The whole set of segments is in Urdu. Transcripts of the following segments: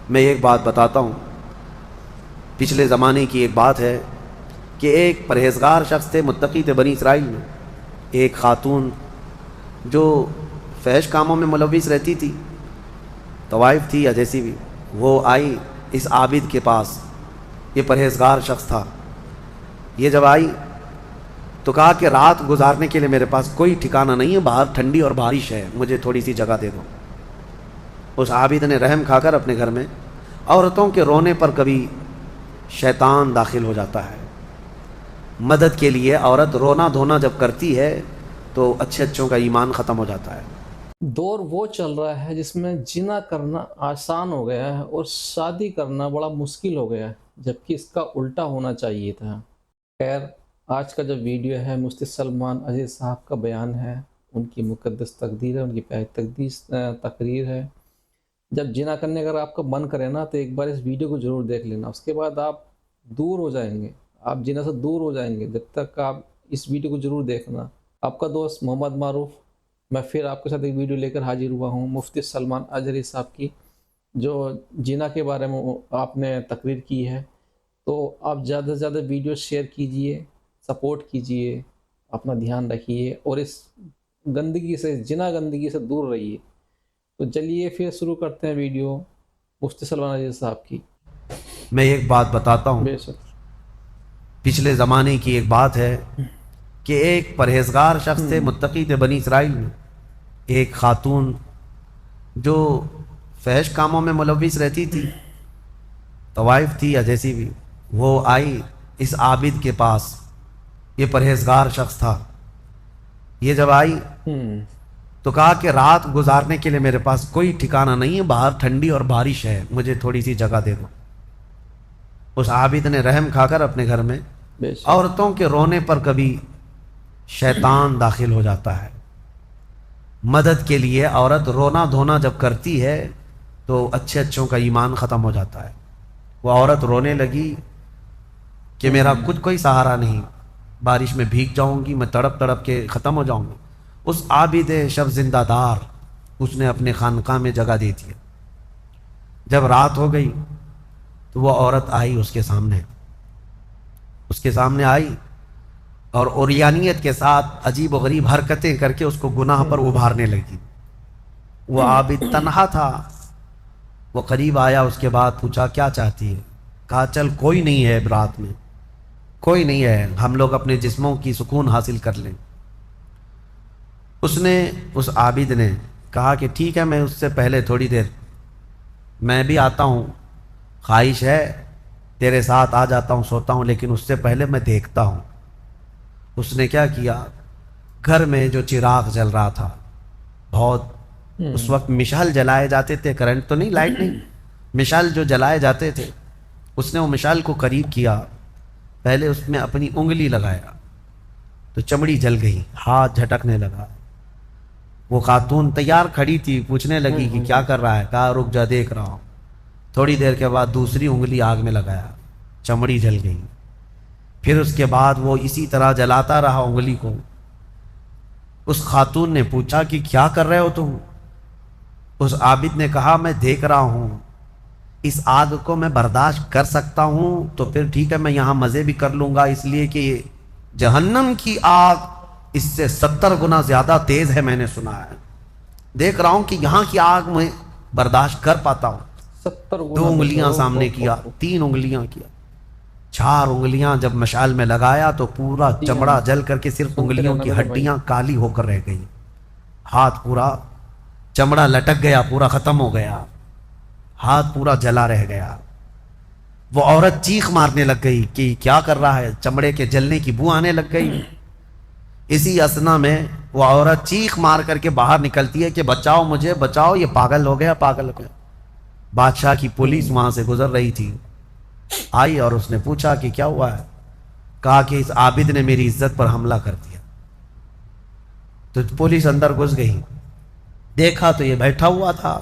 میں ایک بات بتاتا ہوں، پچھلے زمانے کی ایک بات ہے کہ ایک پرہیزگار شخص تھے، متقی تھے بنی اسرائیل میں۔ ایک خاتون جو فحش کاموں میں ملوث رہتی تھی، طوائف تھی یا جیسی بھی، وہ آئی اس عابد کے پاس۔ یہ پرہیزگار شخص تھا۔ یہ جب آئی تو کہا کہ رات گزارنے کے لیے میرے پاس کوئی ٹھکانہ نہیں ہے، باہر ٹھنڈی اور بارش ہے، مجھے تھوڑی سی جگہ دے دو۔ اس عابد نے رحم کھا کر اپنے گھر میں عورتوں کے رونے پر کبھی شیطان داخل ہو جاتا ہے۔ مدد کے لیے عورت رونا دھونا جب کرتی ہے تو اچھے اچھوں کا ایمان ختم ہو جاتا ہے۔ دور وہ چل رہا ہے جس میں جنا کرنا آسان ہو گیا ہے اور شادی کرنا بڑا مشکل ہو گیا ہے، جبکہ اس کا الٹا ہونا چاہیے تھا۔ خیر، آج کا جو ویڈیو ہے مفتی سلمان عزیز صاحب کا بیان ہے، ان کی مقدس تقدیر ہے، ان کی پیاری تقدیس تقریر ہے۔ جب جنا کرنے اگر آپ کا من کرے نا تو ایک بار اس ویڈیو کو ضرور دیکھ لینا، اس کے بعد آپ دور ہو جائیں گے، آپ جنا سے دور ہو جائیں گے۔ جب تک آپ اس ویڈیو کو ضرور دیکھنا۔ آپ کا دوست محمد معروف، میں پھر آپ کے ساتھ ایک ویڈیو لے کر حاضر ہوا ہوں مفتی سلمان عزیز صاحب کی، جو جنا کے بارے میں آپ نے تقریر کی ہے۔ تو آپ زیادہ سے زیادہ ویڈیو شیئر کیجئے، سپورٹ کیجئے، اپنا دھیان رکھیے اور اس گندگی سے، جنا گندگی سے دور رہیے۔ تو چلیے پھر شروع کرتے ہیں ویڈیو مفتی سلمان عزیز صاحب کی۔ میں ایک بات بتاتا ہوں، بے شک پچھلے زمانے کی ایک بات ہے کہ ایک پرہیزگار شخص تھے، متقی تھے بنی اسرائیل میں۔ ایک خاتون جو فحش کاموں میں ملوث رہتی تھی، طوائف تھی یا جیسی بھی، وہ آئی اس عابد کے پاس۔ یہ پرہیزگار شخص تھا۔ یہ جب آئی تو کہا کہ رات گزارنے کے لیے میرے پاس کوئی ٹھکانہ نہیں ہے، باہر ٹھنڈی اور بارش ہے، مجھے تھوڑی سی جگہ دے دو۔ اس عابد نے رحم کھا کر اپنے گھر میں بے شک عورتوں کے رونے پر کبھی شیطان داخل ہو جاتا ہے۔ مدد کے لیے عورت رونا دھونا جب کرتی ہے تو اچھے اچھوں کا ایمان ختم ہو جاتا ہے۔ وہ عورت رونے لگی کہ میرا کچھ کوئی سہارا نہیں، بارش میں بھیگ جاؤں گی، میں تڑپ تڑپ کے ختم ہو جاؤں گی۔ اس عابد شب زندہ دار، اس نے اپنے خانقاہ میں جگہ دی تھی۔ جب رات ہو گئی تو وہ عورت آئی اس کے سامنے آئی اور عریانیت کے ساتھ عجیب و غریب حرکتیں کر کے اس کو گناہ پر ابھارنے لگی۔ وہ عابد تنہا تھا، وہ قریب آیا، اس کے بعد پوچھا کیا چاہتی ہے؟ کہا چل کوئی نہیں ہے، رات میں کوئی نہیں ہے، ہم لوگ اپنے جسموں کی سکون حاصل کر لیں۔ اس عابد نے کہا کہ ٹھیک ہے، میں اس سے پہلے تھوڑی دیر میں بھی آتا ہوں، خواہش ہے تیرے ساتھ آ جاتا ہوں، سوتا ہوں، لیکن اس سے پہلے میں دیکھتا ہوں۔ اس نے کیا کیا، گھر میں جو چراغ جل رہا تھا، بہت اس وقت مشعل جلائے جاتے تھے، کرنٹ تو نہیں، لائٹ نہیں، مشعل جو جلائے جاتے تھے، اس نے وہ مشعل کو قریب کیا، پہلے اس میں اپنی انگلی لگایا تو چمڑی جل گئی، ہاتھ جھٹکنے لگا۔ وہ خاتون تیار کھڑی تھی، پوچھنے لگی کہ کیا کر رہا ہے؟ کہا رک جا، دیکھ رہا ہوں۔ تھوڑی دیر کے بعد دوسری انگلی آگ میں لگایا، چمڑی جل گئی۔ پھر اس کے بعد وہ اسی طرح جلاتا رہا انگلی کو۔ اس خاتون نے پوچھا کہ کیا کر رہے ہو تم؟ اس عابد نے کہا میں دیکھ رہا ہوں، اس آگ کو میں برداشت کر سکتا ہوں تو پھر ٹھیک ہے، میں یہاں مزے بھی کر لوں گا، اس لیے کہ جہنم کی آگ اس سے 70 گنا زیادہ تیز ہے، میں نے سنا ہے۔ دیکھ رہا ہوں کہ یہاں کی آگ میں برداشت کر پاتا ہوں۔ 70 گنا 2 انگلیاں سامنے کیا، 3 انگلیاں کیا، 4 انگلیاں جب مشعل میں لگایا تو پورا چمڑا جل کر کے صرف انگلیوں کی ہڈیاں کالی ہو کر رہ گئی۔ ہاتھ پورا چمڑا لٹک گیا، پورا ختم ہو گیا، ہاتھ پورا جلا رہ گیا۔ وہ عورت چیخ مارنے لگ گئی کہ کیا کر رہا ہے، چمڑے کے جلنے کی بو آنے لگ گئی۔ اسی اثنا میں وہ عورت چیخ مار کر کے باہر نکلتی ہے کہ بچاؤ مجھے، بچاؤ، یہ پاگل ہو گیا، پاگل ہو گیا۔ بادشاہ کی پولیس وہاں سے گزر رہی تھی، آئی اور اس نے پوچھا کہ کیا ہوا ہے؟ کہا کہ اس عابد نے میری عزت پر حملہ کر دیا۔ تو پولیس اندر گھس گئی، دیکھا تو یہ بیٹھا ہوا تھا،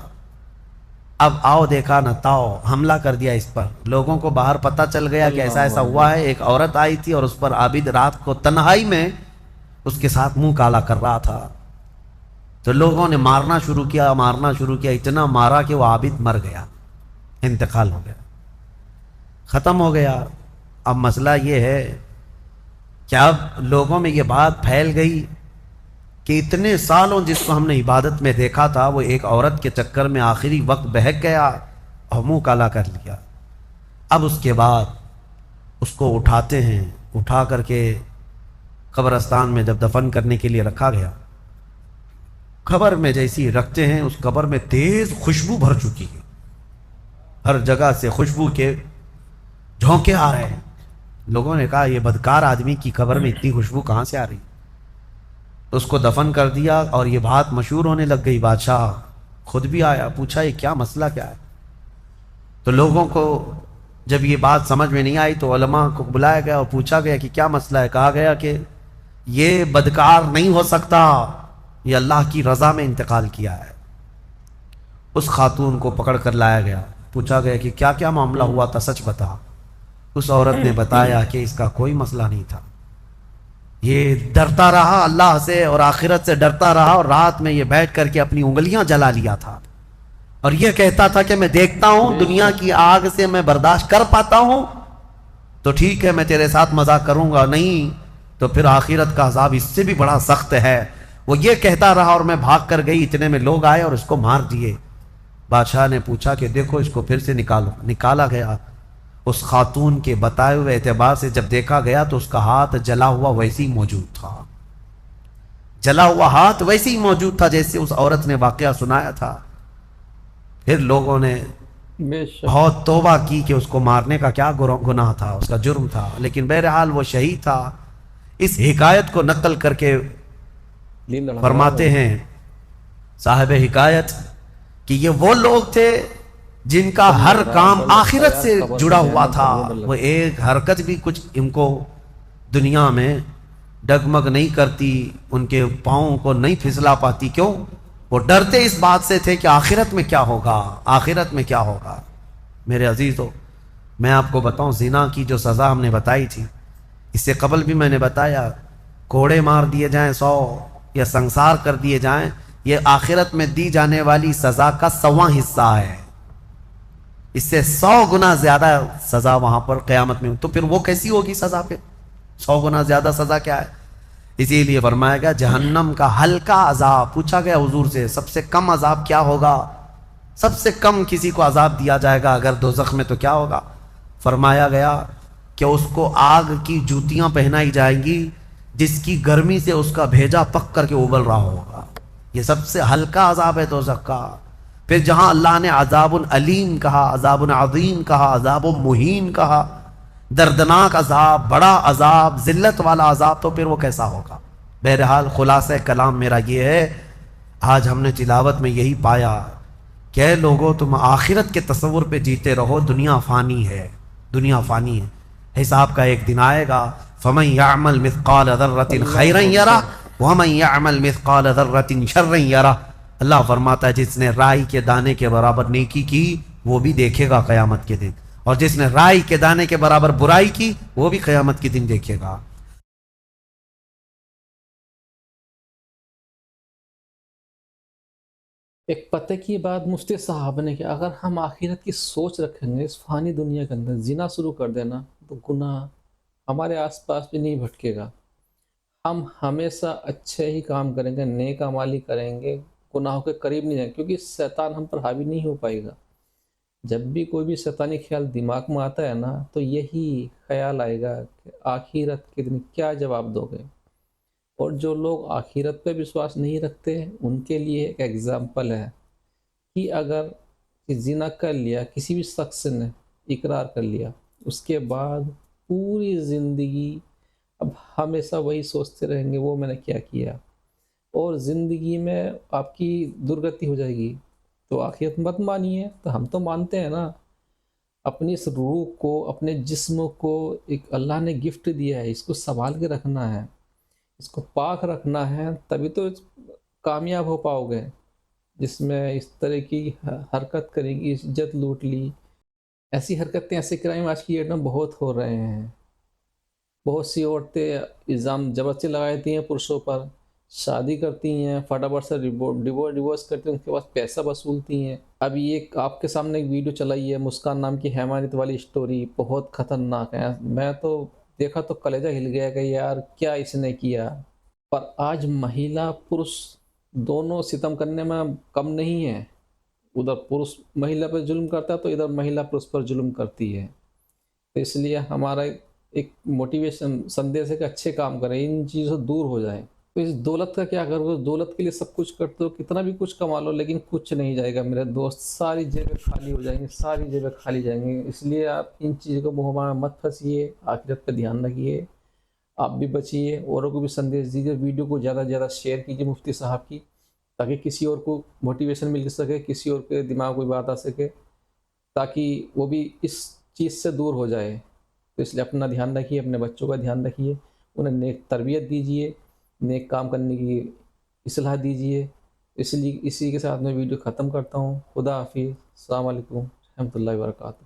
اب آؤ دیکھا نہ تاؤ، حملہ کر دیا اس پر۔ لوگوں کو باہر پتہ چل گیا کہ ایسا ایسا ہوا ہے۔ ایک عورت آئی تھی اور اس پر عابد رات کو تنہائی میں اس کے ساتھ منہ کالا کر رہا تھا، تو لوگوں نے مارنا شروع کیا، اتنا مارا کہ وہ عابد مر گیا۔ انتقال ہو گیا، ختم ہو گیا۔ اب مسئلہ یہ ہے کہ اب لوگوں میں یہ بات پھیل گئی کہ اتنے سالوں جس کو ہم نے عبادت میں دیکھا تھا وہ ایک عورت کے چکر میں آخری وقت بہک گیا اور منہ کالا کر لیا۔ اب اس کے بعد اس کو اٹھاتے ہیں، اٹھا کر کے قبرستان میں جب دفن کرنے کے لیے رکھا گیا، قبر میں جیسی رکھتے ہیں اس قبر میں تیز خوشبو بھر چکی ہے، ہر جگہ سے خوشبو کے جھونکے آ رہے ہیں۔ لوگوں نے کہا یہ بدکار آدمی کی قبر میں اتنی خوشبو کہاں سے آ رہی؟ اس کو دفن کر دیا اور یہ بات مشہور ہونے لگ گئی۔ بادشاہ خود بھی آیا، پوچھا یہ کیا مسئلہ کیا ہے؟ تو لوگوں کو جب یہ بات سمجھ میں نہیں آئی تو علماء کو بلایا گیا اور پوچھا گیا کہ کیا مسئلہ ہے؟ کہا گیا کہ یہ بدکار نہیں ہو سکتا، یہ اللہ کی رضا میں انتقال کیا ہے۔ اس خاتون کو پکڑ کر لایا گیا، پوچھا گیا کہ کیا کیا معاملہ ہوا تھا، سچ بتا۔ اس عورت نے بتایا کہ اس کا کوئی مسئلہ نہیں تھا، یہ ڈرتا رہا اللہ سے اور آخرت سے ڈرتا رہا، اور رات میں یہ بیٹھ کر کے اپنی انگلیاں جلا لیا تھا، اور یہ کہتا تھا کہ میں دیکھتا ہوں دنیا کی آگ سے میں برداشت کر پاتا ہوں تو ٹھیک ہے میں تیرے ساتھ مذاق کروں گا، نہیں تو پھر آخرت کا عذاب اس سے بھی بڑا سخت ہے۔ وہ یہ کہتا رہا اور میں بھاگ کر گئی، اتنے میں لوگ آئے اور اس کو مار دیے۔ بادشاہ نے پوچھا کہ دیکھو اس کو پھر سے نکالو، نکالا گیا۔ اس خاتون کے بتائے ہوئے اعتبار سے جب دیکھا گیا تو اس کا ہاتھ جلا ہوا ویسے ہی موجود تھا، جلا ہوا ہاتھ ویسے ہی موجود تھا جیسے اس عورت نے واقعہ سنایا تھا۔ پھر لوگوں نے بے شک بہت توبہ کی کہ اس کو مارنے کا کیا گناہ تھا، اس کا جرم تھا، لیکن بہرحال وہ شہید تھا۔ اس حکایت کو نقل کر کے فرماتے ہیں صاحب حکایت کہ یہ وہ لوگ تھے جن کا ہر کام آخرت سے جڑا ہوا تھا، وہ ایک حرکت بھی کچھ ان کو دنیا میں ڈگمگ نہیں کرتی، ان کے پاؤں کو نہیں پھسلا پاتی۔ کیوں؟ وہ ڈرتے اس بات سے تھے کہ آخرت میں کیا ہوگا، آخرت میں کیا ہوگا۔ میرے عزیزو، میں آپ کو بتاؤں زنا کی جو سزا ہم نے بتائی تھی، اس سے قبل بھی میں نے بتایا، کوڑے مار دیے جائیں 100 یا سنسار کر دیے جائیں، یہ آخرت میں دی جانے والی سزا کا 100واں حصہ ہے، اس سے 100 گنا زیادہ سزا وہاں پر قیامت میں۔ تو پھر وہ کیسی ہوگی سزا؟ پھر 100 گنا زیادہ سزا کیا ہے؟ اسی لیے فرمایا گیا جہنم کا ہلکا عذاب۔ پوچھا گیا حضور سے سب سے کم عذاب کیا ہوگا؟ سب سے کم کسی کو عذاب دیا جائے گا اگر دوزخ میں تو کیا ہوگا؟ فرمایا گیا کہ اس کو آگ کی جوتیاں پہنائی جائیں گی جس کی گرمی سے اس کا بھیجا پک کر کے ابل رہا ہوگا۔ یہ سب سے ہلکا عذاب ہے دوزخ کا۔ پھر جہاں اللہ نے عذاب علیم کہا، عذاب عظیم کہا، عذاب مہین کہا، دردناک عذاب، بڑا عذاب، ذلت والا عذاب، تو پھر وہ کیسا ہوگا؟ بہرحال خلاصہ کلام میرا یہ ہے، آج ہم نے تلاوت میں یہی پایا کہ اے لوگو تم آخرت کے تصور پہ جیتے رہو، دنیا فانی ہے، دنیا فانی ہے، حساب کا ایک دن آئے گا۔ فَمَن يَعْمَلْ مِثْقَالَ ذَرَّةٍ خَيْرًا يَرَهُ وَمَن يَعْمَلْ مِثْقَالَ ذَرَّةٍ شَرًّا يَرَهُ۔ اللہ فرماتا ہے جس نے رائی کے دانے کے برابر نیکی کی وہ بھی دیکھے گا قیامت کے دن، اور جس نے رائی کے دانے کے برابر برائی کی وہ بھی قیامت کے دن دیکھے گا۔ ایک پتہ کی بات مفتی صاحب نے کہ اگر ہم آخرت کی سوچ رکھیں گے اس فانی دنیا کے اندر، زنا شروع کر دینا تو گناہ ہمارے آس پاس بھی نہیں بھٹکے گا، ہم ہمیشہ اچھے ہی کام کریں گے، نیک اعمال ہی کریں گے، گناہوں کے قریب نہیں جائیں گے، کیونکہ شیطان ہم پر حاوی نہیں ہو پائے گا۔ جب بھی کوئی بھی شیطانی خیال دماغ میں آتا ہے نا تو یہی خیال آئے گا کہ آخرت کے دن کیا جواب دو گے۔ اور جو لوگ آخرت پہ وشواس نہیں رکھتے ان کے لیے ایک ایگزامپل ہے کہ اگر زنا کر لیا، کسی بھی شخص نے اقرار کر لیا، اس کے بعد پوری زندگی اب ہمیشہ وہی سوچتے رہیں گے وہ میں نے کیا کیا، اور زندگی میں آپ کی درگتی ہو جائے گی۔ تو آخرت مت مانیے، تو ہم تو مانتے ہیں نا، اپنی اس روح کو، اپنے جسم کو ایک اللہ نے گفٹ دیا ہے، اس کو سنبھال کے رکھنا ہے، اس کو پاک رکھنا ہے، تبھی تو کامیاب ہو پاؤ گے۔ جس میں اس طرح کی حرکت کرے گی، عزت لوٹ لی، ایسی حرکتیں، ایسے کرائم آج کی ڈیٹ میں بہت ہو رہے ہیں۔ بہت سی عورتیں الزام زبردستی لگاتی ہیں پرشوں پر، شادی کرتی ہیں فٹافٹ سے ڈیورس کرتی ہیں، ان کے پاس پیسہ وصولتی ہیں۔ اب یہ آپ کے سامنے ایک ویڈیو چلائی ہے مسکان نام کی حیوانیت والی اسٹوری، بہت خطرناک ہے، میں تو دیکھا تو کلیجہ ہل گیا کہ یار کیا اس نے کیا۔ پر آج مہیلا پرش دونوں ستم کرنے میں کم نہیں ہے، ادھر پرش مہیلا پہ ظلم کرتا ہے تو ادھر مہیلا پرش پر ظلم کرتی ہے۔ تو اس لیے ہمارا ایک موٹیویشن سندیش ہے کہ اچھے کام کریں، ان چیزوں سے دور ہو جائیں۔ تو اس دولت کا کیا کرو، دولت کے لیے سب کچھ کرتے ہو، کتنا بھی کچھ کما لو لیکن کچھ نہیں جائے گا میرے دوست، ساری جیبیں خالی ہو جائیں گی، ساری جیبیں خالی جائیں گی۔ اس لیے آپ ان چیزوں کو منہ میں مت پھنسیے، آخرت پہ دھیان رکھیے، آپ بھی بچیے، اوروں کو بھی سندیش دیجیے، ویڈیو کو زیادہ سے زیادہ شیئر کیجیے مفتی صاحب کی، تاکہ کسی اور کو موٹیویشن مل سکے، کسی اور کے دماغ کو بات آ سکے، تاکہ وہ بھی اس چیز سے دور ہو جائے۔ تو اس لیے اپنا دھیان رکھیے، اپنے بچوں کا دھیان رکھیے، انہیں نیک تربیت دیجیے، نیک کام کرنے کی اصلاح دیجیے۔ اس لیے اسی کے ساتھ میں ویڈیو ختم کرتا ہوں۔ خدا حافظ، السلام علیکم رحمۃ اللہ وبرکاتہ۔